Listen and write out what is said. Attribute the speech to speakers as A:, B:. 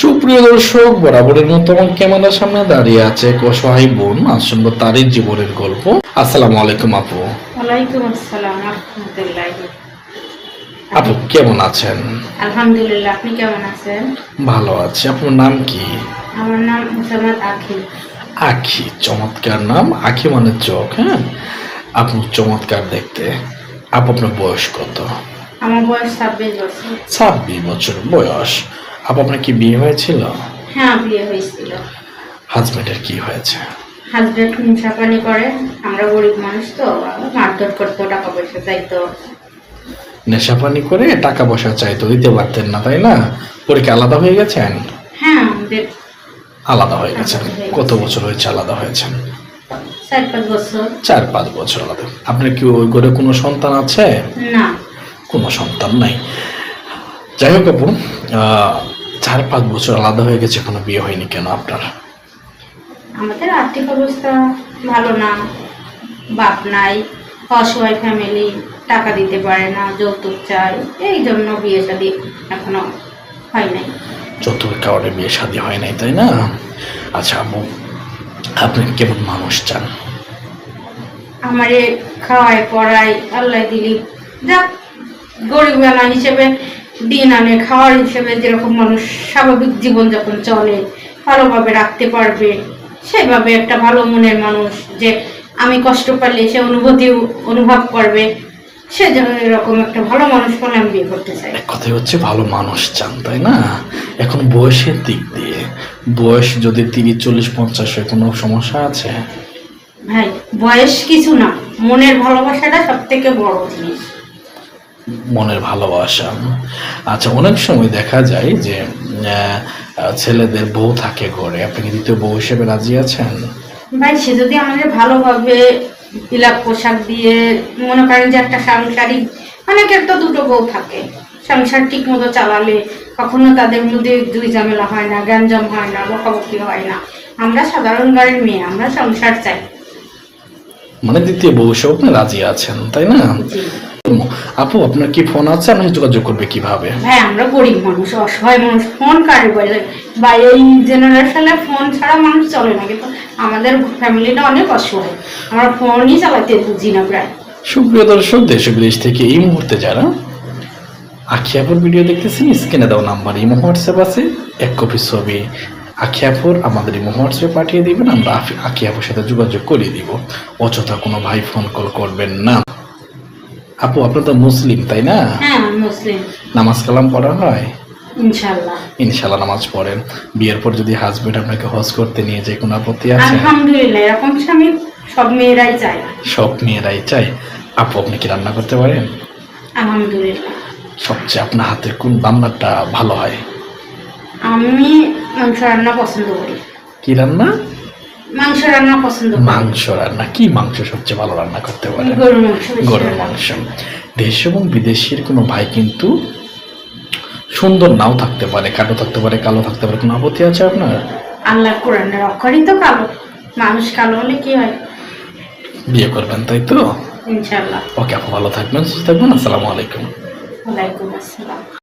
A: সুপ্রিয় দর্শক, বরাবরের মতো আমার ক্যামেরার সামনে দাঁড়িয়ে আছে এক অসহায় বোন। আজ শুনবো তারই জীবনের গল্প। আসসালামু আলাইকুম আপু।
B: ওয়ালাইকুম আসসালাম রাহমাতুল্লাহি।
A: আপু কেমন আছেন?
B: আলহামদুলিল্লাহ, আপনি কেমন আছেন?
A: ভালো আছি। আপনার নাম কি?
B: আমার নাম মুসাম্মদ আখি।
A: আখি, চমৎকার নাম। আখি মানে চোখ। হ্যাঁ, আপু চমৎকার দেখতে। আপু আপনার বয়স কত?
B: আমার বয়স 26 বছর।
A: 26 বছর বয়স। আপু আপনার কি বিয়ে হয়েছিল?
B: হ্যাঁ, বিয়ে হয়েছিল।
A: হাজবেন্ডের কি হয়েছে?
B: হাজবেন্ড নেশাপানি করে। আমরা গরিব মানুষ তো, মারধর করতো, টাকা পয়সা চাইতো।
A: নেশাপানি করে টাকা পয়সা চাইতো, দিতে পারতেন না তাই না? পরে কি আলাদা হয়ে গেছেন?
B: হ্যাঁ, আমাদের
A: আলাদা হয়ে গেছেন।
B: আলাদা হয়ে
A: কত
B: গেছে।
A: বছর হয়েছে আলাদা হয়েছেন?
B: 4-5 বছর।
A: 4-5 বছর আলাদা। আপনার কি ওই ঘরে কোনো সন্তান আছে?
B: না।
A: কোনো সন্তান নাই। যাই হোক আপু, 4-5 বছর আলাদা হয়ে গেছে, এখনো বিয়ে হয়নি কেন আপনার?
B: আমাদের আর্থিক অবস্থা ভালো না, বাপ নাই, অসহায় ফ্যামিলি, টাকা দিতে পারে না, যৌতুক চাই, এই জন্য বিয়ে শাদী এখনো হয় নাই।
A: যৌতুকের কারণে বিয়ে শাদী হয় নাই তাই না? আচ্ছা আপু, আপনি কেমন মানুষ চান?
B: আমারে খাওয়ায় পড়ায় আল্লাহ দিলি, যাক, গরিব বেলা হিসেবে দিন আনে, খাওয়ার হিসেবে যেরকম মানুষ স্বাভাবিক জীবনযাপন চলে, ভালোভাবে রাখতে পারবে, সেভাবে একটা ভালো মনের মানুষ, যে আমি কষ্ট পারলে সে অনুভব করবে, সেজন্য এরকম একটা ভালো মানুষ হলে আমি বিয়ে করতে চাই।
A: এক কথাই হচ্ছে ভালো মানুষ চান তাই না? এখন বয়সের দিক দিয়ে, বয়স যদি 30-40-50 হয়, কোনো সমস্যা আছে?
B: ভাই, বয়স কিছু না, মনের ভালোবাসাটা সব থেকে বড় জিনিস।
A: মনের ভালোবাসা। আচ্ছা, অনেক সময় দেখা যায় যে ছেলেদের বউ থাকে ঘরে, আপনি কি দ্বিতীয় বউ হিসেবে রাজি আছেন?
B: ভাই, সে যদি আমাদের ভালোভাবে বিলাপ পোশাক দিয়ে, মনে করেন যে একটা সাংসারিক, অনেকের তো দুটো বউ থাকে, সংসার ঠিক মতো চালালে কখনো তাদের মধ্যে দুই ঝামেলা হয় না, গ্যাঞ্জাম হয় না, বকাবকি হয় না। আমরা সাধারণ ঘরের মেয়ে, আমরা সংসার চাই।
A: মানে দ্বিতীয় বউ হিসেবে আপনি রাজি আছেন তাই না?
B: জি।
A: আপু আপনার কি ফোন আছে? আপনি যোগাযোগ করবে কিভাবে?
B: ভাই, আমরা গরিব মানুষ, অসহায় মানুষ, ফোন কারে বলে? বা এই জেনারেশনে ফোন ছাড়া মানুষ চলে না, কিন্তু আমাদের ফ্যামিলিটা অনেক অসহায়, আমরা ফোনই চালাতে বুঝি না প্রায়।
A: সুপ্রিয় দর্শক, দেশ বিদেশ থেকে এই মুহূর্তে যারা আখি আপুর ভিডিও দেখতেছেন, স্ক্রিনে দেওয়া নাম্বার ইমো হোয়াটসঅ্যাপ আছে, এক কপি ছবি আখি আপুর আমাদের ইমো হোয়াটসঅ্যাপে পাঠিয়ে দিবেন, আমরা আখি আপুর সাথে যোগাযোগ করিয়ে দিব। অযথা কোনো ভাই ফোন কল করবেন না। আপু আপনার তো মুসলিম তাই না?
B: হ্যাঁ, মুসলিম।
A: নামাজ কালাম পড়া হয়?
B: ইনশাআল্লাহ।
A: ইনশাআল্লাহ নামাজ পড়েন। বিয়ের পর যদি হাজবেন্ড আপনাকে হজ করতে নিয়ে যায়, কোনো আপত্তি আছে?
B: আলহামদুলিল্লাহ, এরকম স্বামী সব মেয়েরাই চায়।
A: সব মেয়েরাই চায়। আপু আপনি কি রান্না করতে পারেন?
B: আলহামদুলিল্লাহ।
A: সবচেয়ে আপনার হাতের কোন রান্নাটা ভালো হয়?
B: আমি মাংস রান্না পছন্দ করি।
A: কি রান্না?
B: মাংস রান্না পছন্দ করি।
A: মাংস রান্না। কি মাংস সবচেয়ে ভালো রান্না করতে পারেন?
B: গরুর মাংস।
A: গরুর মাংস। দেশ এবং বিদেশের কোনো ভাই কিন্তু সুন্দর নাও থাকতে পারে, কালো থাকতে পারে, কালো থাকতে পারে, কোনো আপত্তি আছে আপনার?
B: আল্লাহ কোরআনের অক্ষরই তো কালো, মানুষ কালো হলে কি হয়?
A: বিয়ে করবেন তাই তো?
B: ইনশাআল্লাহ।
A: ওকে আপু, ভালো থাকবেন, সুস্থ থাকবেন। আসসালামু আলাইকুম।
B: ওয়ালাইকুম আসসালাম।